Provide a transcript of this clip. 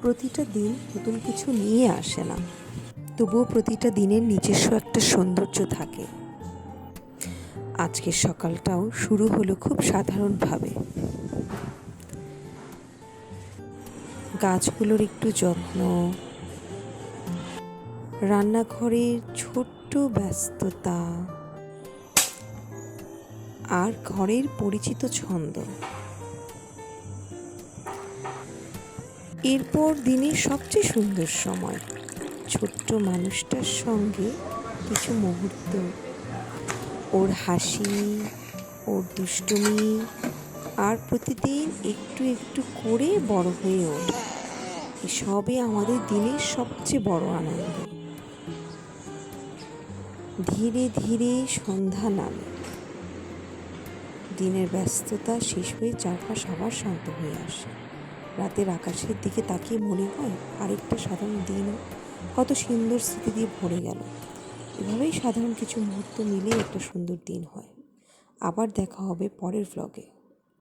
প্রতিটা দিন নতুন কিছু নিয়ে আসে না, তবুও প্রতিটা দিনের নিজস্ব একটা সৌন্দর্য থাকে। আজকের সকালটাও শুরু হলো খুব সাধারণভাবে। গাছগুলোর একটু যত্ন, রান্নাঘরের ছোট্ট ব্যস্ততা আর ঘরের পরিচিত ছন্দ। এরপর দিনের সবচেয়ে সুন্দর সময়, ছোট্ট মানুষটার সঙ্গে কিছু মুহূর্ত, ওর হাসি, ওর দুষ্টুমি, আর প্রতিদিন একটু একটু করে বড় হয়ে ওঠা, এসবই আমাদের দিনের সবচেয়ে বড় আনন্দ। ধীরে ধীরে সন্ধ্যা নামে, দিনের ব্যস্ততা শেষ হয়ে চারপাশ আবার শান্ত হয়ে আসে। রাতের আকাশের দিকে তাকিয়ে মনে হয় আরেকটা সাধারণ দিনও কত সুন্দর স্মৃতি দিয়ে ভরে গেল। এভাবেই সাধারণ কিছু মুহূর্ত মিলেই একটা সুন্দর দিন হয়। আবার দেখা হবে পরের ভ্লগে।